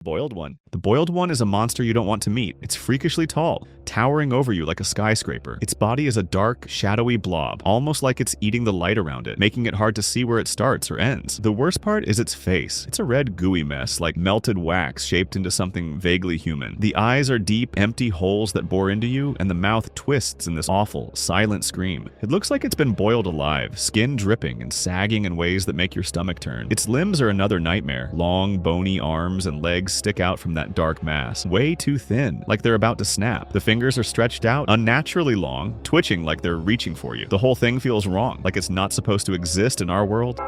Boiled one. The boiled one is a monster you don't want to meet. It's freakishly tall, towering over you like a skyscraper. Its body is a dark, shadowy blob, almost like it's eating the light around it, making it hard to see where it starts or ends. The worst part is its face. It's a red, gooey mess, like melted wax shaped into something vaguely human. The eyes are deep, empty holes that bore into you, and the mouth twists in this awful, silent scream. It looks like it's been boiled alive, skin dripping and sagging in ways that make your stomach turn. Its limbs are another nightmare. Long, bony arms and legs stick out from that dark mass, way too thin, like they're about to snap. The fingers are stretched out, unnaturally long, twitching like they're reaching for you. The whole thing feels wrong, like it's not supposed to exist in our world.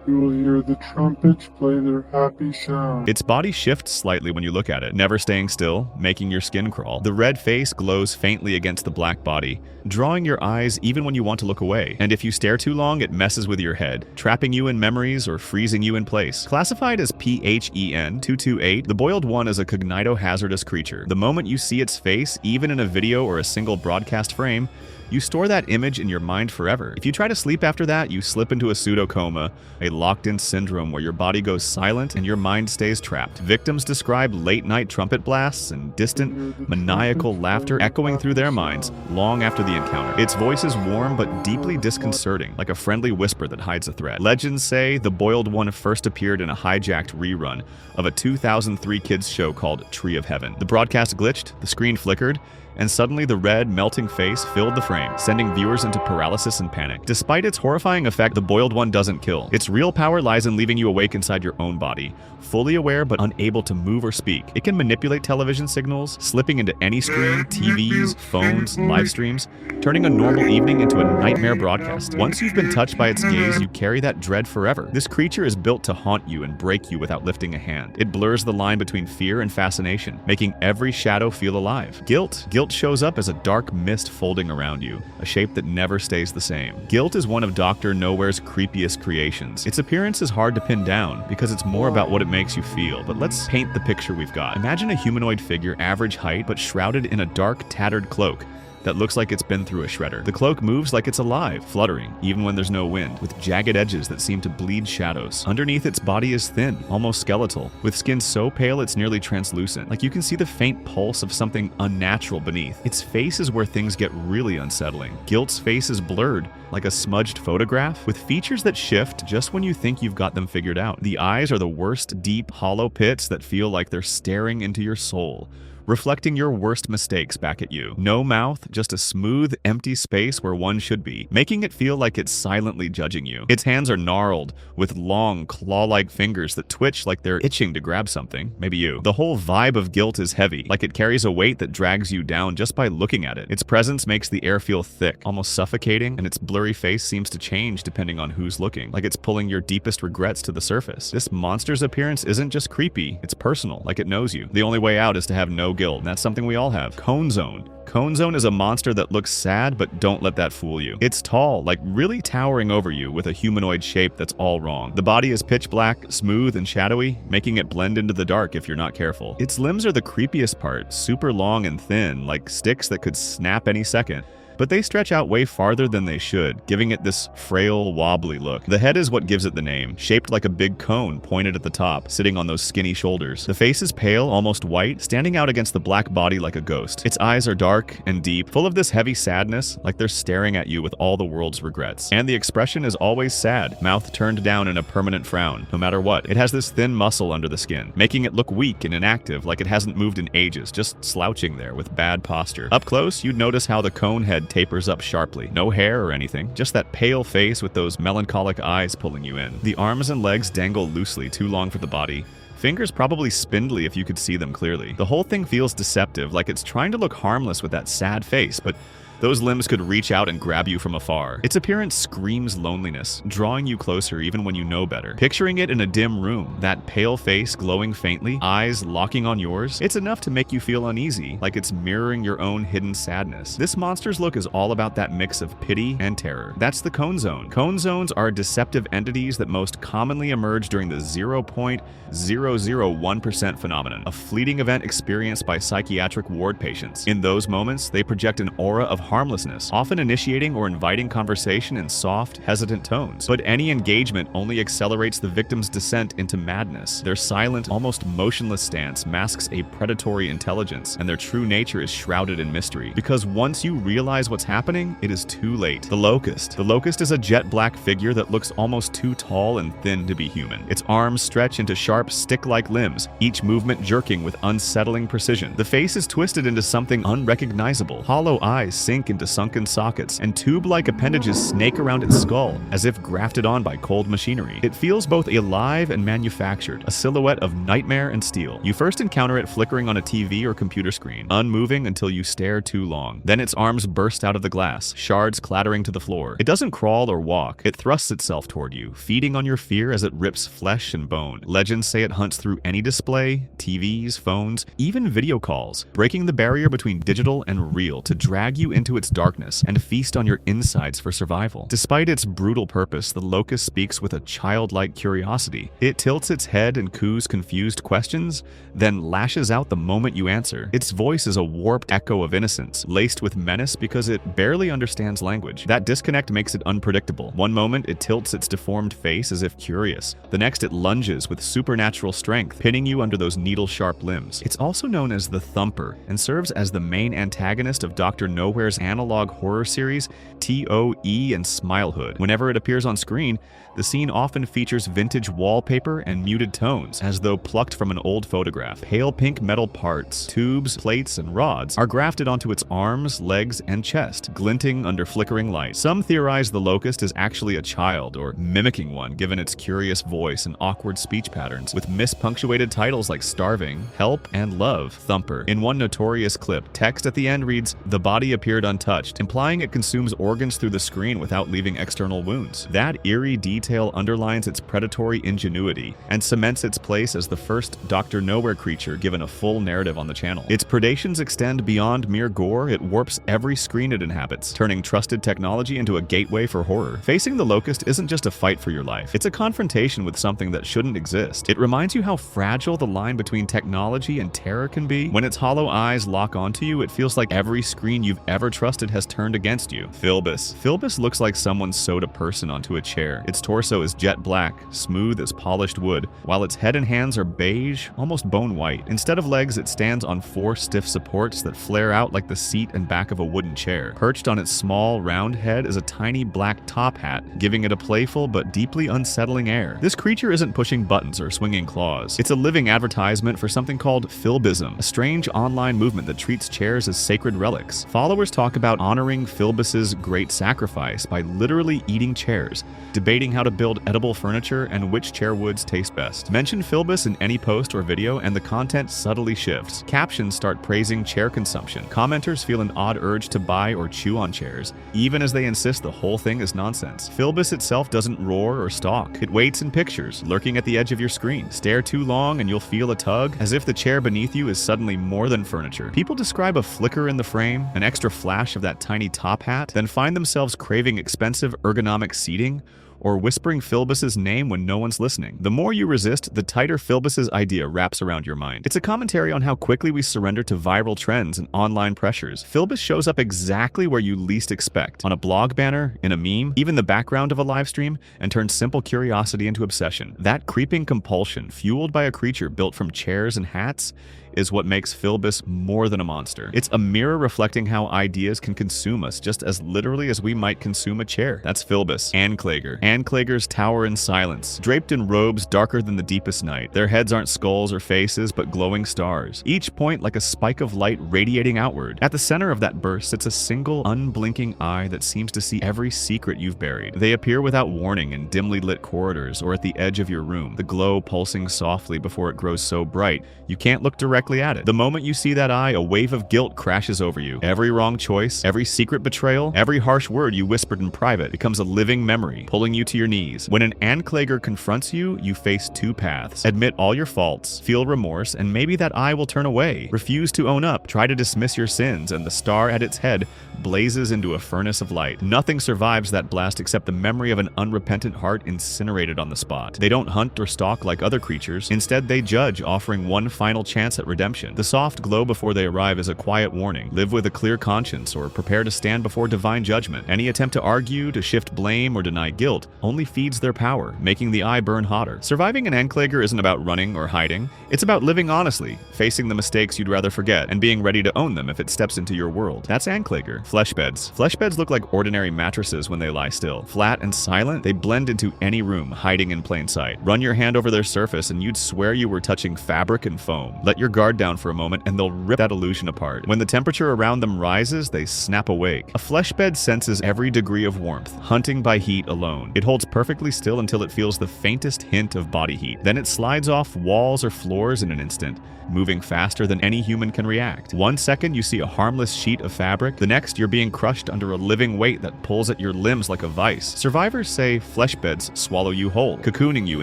You will hear the trumpets play their happy sound. Its body shifts slightly when you look at it, never staying still, making your skin crawl. The red face glows faintly against the black body, drawing your eyes even when you want to look away. And if you stare too long, it messes with your head, trapping you in memories or freezing you in place. Classified as PHEN 228, the boiled one is a cognitohazardous creature. The moment you see its face, even in a video or a single broadcast frame, you store that image in your mind forever. If you try to sleep after that, you slip into a pseudo-coma, a locked-in syndrome where your body goes silent and your mind stays trapped. Victims describe late-night trumpet blasts and distant, maniacal laughter echoing through their minds long after the encounter. Its voice is warm but deeply disconcerting, like a friendly whisper that hides a threat. Legends say the boiled one first appeared in a hijacked rerun of a 2003 kids show called Tree of Heaven. The broadcast glitched, the screen flickered, and suddenly the red, melting face filled the frame, sending viewers into paralysis and panic. Despite its horrifying effect, the boiled one doesn't kill. Its real power lies in leaving you awake inside your own body, fully aware but unable to move or speak. It can manipulate television signals, slipping into any screen, TVs, phones, live streams, turning a normal evening into a nightmare broadcast. Once you've been touched by its gaze, you carry that dread forever. This creature is built to haunt you and break you without lifting a hand. It blurs the line between fear and fascination, making every shadow feel alive. Guilt shows up as a dark mist folding around you, a shape that never stays the same. Guilt is one of Dr. Nowhere's creepiest creations. Its appearance is hard to pin down because it's more about what it makes you feel, but let's paint the picture we've got. Imagine a humanoid figure, average height, but shrouded in a dark, tattered cloak that looks like it's been through a shredder. The cloak moves like it's alive, fluttering, even when there's no wind, with jagged edges that seem to bleed shadows. Underneath, its body is thin, almost skeletal, with skin so pale it's nearly translucent, like you can see the faint pulse of something unnatural beneath. Its face is where things get really unsettling. Guilt's face is blurred, like a smudged photograph, with features that shift just when you think you've got them figured out. The eyes are the worst, deep, hollow pits that feel like they're staring into your soul, reflecting your worst mistakes back at you. No mouth, just a smooth, empty space where one should be, making it feel like it's silently judging you. Its hands are gnarled, with long, claw-like fingers that twitch like they're itching to grab something, maybe you. The whole vibe of Guilt is heavy, like it carries a weight that drags you down just by looking at it. Its presence makes the air feel thick, almost suffocating, and its blurry face seems to change depending on who's looking, like it's pulling your deepest regrets to the surface. This monster's appearance isn't just creepy, it's personal, like it knows you. The only way out is to have no guilt, and that's something we all have. Cone Zone. Cone Zone is a monster that looks sad, but don't let that fool you. It's tall, like really towering over you with a humanoid shape that's all wrong. The body is pitch black, smooth, and shadowy, making it blend into the dark if you're not careful. Its limbs are the creepiest part, super long and thin, like sticks that could snap any second. But they stretch out way farther than they should, giving it this frail, wobbly look. The head is what gives it the name, shaped like a big cone pointed at the top, sitting on those skinny shoulders. The face is pale, almost white, standing out against the black body like a ghost. Its eyes are dark and deep, full of this heavy sadness, like they're staring at you with all the world's regrets. And the expression is always sad, mouth turned down in a permanent frown, no matter what. It has this thin muscle under the skin, making it look weak and inactive, like it hasn't moved in ages, just slouching there with bad posture. Up close, you'd notice how the cone head tapers up sharply. No hair or anything, just that pale face with those melancholic eyes pulling you in. The arms and legs dangle loosely, too long for the body. Fingers probably spindly if you could see them clearly. The whole thing feels deceptive, like it's trying to look harmless with that sad face, but those limbs could reach out and grab you from afar. Its appearance screams loneliness, drawing you closer even when you know better. Picturing it in a dim room, that pale face glowing faintly, eyes locking on yours, it's enough to make you feel uneasy, like it's mirroring your own hidden sadness. This monster's look is all about that mix of pity and terror. That's the Cone Zone. Cone Zones are deceptive entities that most commonly emerge during the 0.001% phenomenon, a fleeting event experienced by psychiatric ward patients. In those moments, they project an aura of harmlessness, often initiating or inviting conversation in soft, hesitant tones. But any engagement only accelerates the victim's descent into madness. Their silent, almost motionless stance masks a predatory intelligence, and their true nature is shrouded in mystery. Because once you realize what's happening, it is too late. The Locust. The Locust is a jet black figure that looks almost too tall and thin to be human. Its arms stretch into sharp, stick-like limbs, each movement jerking with unsettling precision. The face is twisted into something unrecognizable. Hollow eyes sink into sunken sockets, and tube-like appendages snake around its skull, as if grafted on by cold machinery. It feels both alive and manufactured, a silhouette of nightmare and steel. You first encounter it flickering on a TV or computer screen, unmoving until you stare too long. Then its arms burst out of the glass, shards clattering to the floor. It doesn't crawl or walk. It thrusts itself toward you, feeding on your fear as it rips flesh and bone. Legends say it hunts through any display, TVs, phones, even video calls, breaking the barrier between digital and real to drag you into its darkness and feast on your insides for survival. Despite its brutal purpose, the Locust speaks with a childlike curiosity. It tilts its head and coos confused questions, then lashes out the moment you answer. Its voice is a warped echo of innocence, laced with menace because it barely understands language. That disconnect makes it unpredictable. One moment, it tilts its deformed face as if curious. The next, it lunges with supernatural strength, pinning you under those needle-sharp limbs. It's also known as the Thumper and serves as the main antagonist of Dr. Nowhere's analog horror series, TOE and Smilehood. Whenever it appears on screen, the scene often features vintage wallpaper and muted tones, as though plucked from an old photograph. Pale pink metal parts, tubes, plates, and rods are grafted onto its arms, legs, and chest, glinting under flickering light. Some theorize the Locust is actually a child, or mimicking one given its curious voice and awkward speech patterns, with mispunctuated titles like Starving, Help, and Love, Thumper. In one notorious clip, text at the end reads, "The body appeared untouched," implying it consumes organs through the screen without leaving external wounds. That eerie detail underlines its predatory ingenuity and cements its place as the first Dr. Nowhere creature given a full narrative on the channel. Its predations extend beyond mere gore. It warps every screen it inhabits, turning trusted technology into a gateway for horror. Facing the Locust isn't just a fight for your life. It's a confrontation with something that shouldn't exist. It reminds you how fragile the line between technology and terror can be. When its hollow eyes lock onto you, it feels like every screen you've ever trusted has turned against you. Filbus. Filbus looks like someone sewed a person onto a chair. Its torso is jet black, smooth as polished wood, while its head and hands are beige, almost bone white. Instead of legs, it stands on 4 stiff supports that flare out like the seat and back of a wooden chair. Perched on its small, round head is a tiny black top hat, giving it a playful but deeply unsettling air. This creature isn't pushing buttons or swinging claws. It's a living advertisement for something called Filbism, a strange online movement that treats chairs as sacred relics. Followers talk about honoring Filbus's great sacrifice by literally eating chairs, debating how to build edible furniture and which chair woods taste best. Mention Filbus in any post or video and the content subtly shifts. Captions start praising chair consumption. Commenters feel an odd urge to buy or chew on chairs, even as they insist the whole thing is nonsense. Filbus itself doesn't roar or stalk. It waits in pictures, lurking at the edge of your screen. Stare too long and you'll feel a tug, as if the chair beneath you is suddenly more than furniture. People describe a flicker in the frame, an extra flash of that tiny top hat, then find themselves craving expensive ergonomic seating, or whispering Filbus's name when no one's listening. The more you resist, the tighter Filbus's idea wraps around your mind. It's a commentary on how quickly we surrender to viral trends and online pressures. Filbus shows up exactly where you least expect, on a blog banner, in a meme, even the background of a live stream, and turns simple curiosity into obsession. That creeping compulsion, fueled by a creature built from chairs and hats, is what makes Filbus more than a monster. It's a mirror reflecting how ideas can consume us just as literally as we might consume a chair. That's Filbus. Anklager. Anklagers tower in silence, draped in robes darker than the deepest night. Their heads aren't skulls or faces, but glowing stars, each point like a spike of light radiating outward. At the center of that burst sits a single, unblinking eye that seems to see every secret you've buried. They appear without warning in dimly lit corridors or at the edge of your room, the glow pulsing softly before it grows so bright you can't look directly at it. The moment you see that eye, a wave of guilt crashes over you. Every wrong choice, every secret betrayal, every harsh word you whispered in private becomes a living memory, pulling you you to your knees. When an Anklager confronts you, you face two paths. Admit all your faults, feel remorse, and maybe that eye will turn away. Refuse to own up, try to dismiss your sins, and the star at its head blazes into a furnace of light. Nothing survives that blast except the memory of an unrepentant heart incinerated on the spot. They don't hunt or stalk like other creatures. Instead, they judge, offering one final chance at redemption. The soft glow before they arrive is a quiet warning. Live with a clear conscience or prepare to stand before divine judgment. Any attempt to argue, to shift blame, or deny guilt only feeds their power, making the eye burn hotter. Surviving an Anklager isn't about running or hiding. It's about living honestly, facing the mistakes you'd rather forget, and being ready to own them if it steps into your world. That's Anklager. Fleshbeds. Fleshbeds look like ordinary mattresses when they lie still. Flat and silent, they blend into any room, hiding in plain sight. Run your hand over their surface and you'd swear you were touching fabric and foam. Let your guard down for a moment and they'll rip that illusion apart. When the temperature around them rises, they snap awake. A fleshbed senses every degree of warmth, hunting by heat alone. It holds perfectly still until it feels the faintest hint of body heat. Then it slides off walls or floors in an instant, moving faster than any human can react. 1 second you see a harmless sheet of fabric, the next you're being crushed under a living weight that pulls at your limbs like a vice. Survivors say fleshbeds swallow you whole, cocooning you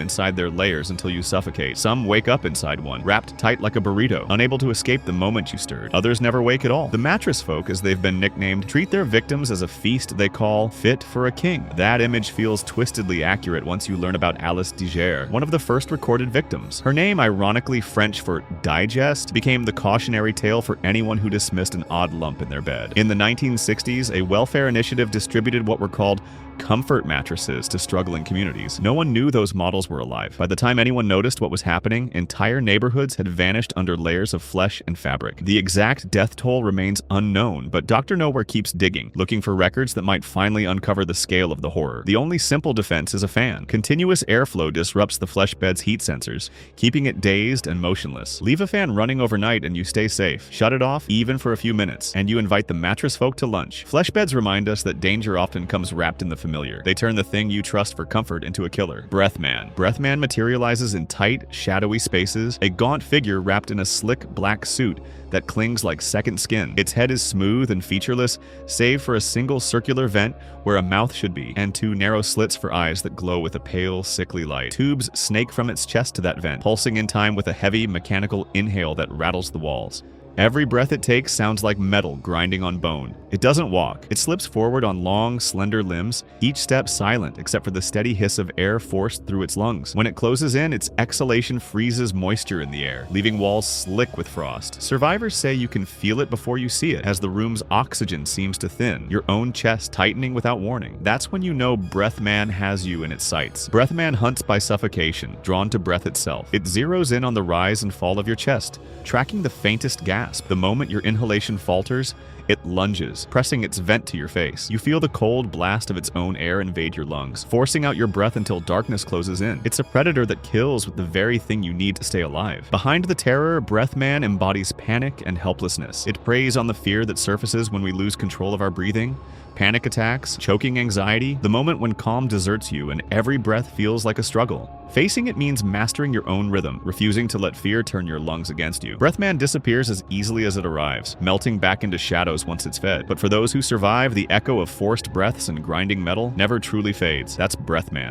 inside their layers until you suffocate. Some wake up inside one, wrapped tight like a burrito, unable to escape the moment you stirred. Others never wake at all. The mattress folk, as they've been nicknamed, treat their victims as a feast they call fit for a king. That image feels twistedly accurate once you learn about Alice Diger, one of the first recorded victims. Her name, ironically French for digest, became the cautionary tale for anyone who dismissed an odd lump in their bed. In the 1960s, a welfare initiative distributed what were called comfort mattresses to struggling communities. No one knew those models were alive. By the time anyone noticed what was happening, entire neighborhoods had vanished under layers of flesh and fabric. The exact death toll remains unknown, but Dr. Nowhere keeps digging, looking for records that might finally uncover the scale of the horror. The only simple defense is a fan. Continuous airflow disrupts the fleshbed's heat sensors, keeping it dazed and motionless. Leave a fan running overnight and you stay safe. Shut it off, even for a few minutes, and you invite the mattress folk to lunch. Fleshbeds remind us that danger often comes wrapped in the familiar. They turn the thing you trust for comfort into a killer. Breathman. Breathman materializes in tight, shadowy spaces, a gaunt figure wrapped in a slick black suit that clings like second skin. Its head is smooth and featureless, save for a single circular vent where a mouth should be, and two narrow slits for eyes that glow with a pale, sickly light. Tubes snake from its chest to that vent, pulsing in time with a heavy, mechanical inhale that rattles the walls. Every breath it takes sounds like metal grinding on bone. It doesn't walk. It slips forward on long, slender limbs, each step silent except for the steady hiss of air forced through its lungs. When it closes in, its exhalation freezes moisture in the air, leaving walls slick with frost. Survivors say you can feel it before you see it, as the room's oxygen seems to thin, your own chest tightening without warning. That's when you know Breathman has you in its sights. Breathman hunts by suffocation, drawn to breath itself. It zeroes in on the rise and fall of your chest, tracking the faintest gasp. The moment your inhalation falters, it lunges, pressing its vent to your face. You feel the cold blast of its own air invade your lungs, forcing out your breath until darkness closes in. It's a predator that kills with the very thing you need to stay alive. Behind the terror, Breathman embodies panic and helplessness. It preys on the fear that surfaces when we lose control of our breathing. Panic attacks, choking anxiety, the moment when calm deserts you and every breath feels like a struggle. Facing it means mastering your own rhythm, refusing to let fear turn your lungs against you. Breathman disappears as easily as it arrives, melting back into shadows once it's fed. But for those who survive, the echo of forced breaths and grinding metal never truly fades. That's Breathman.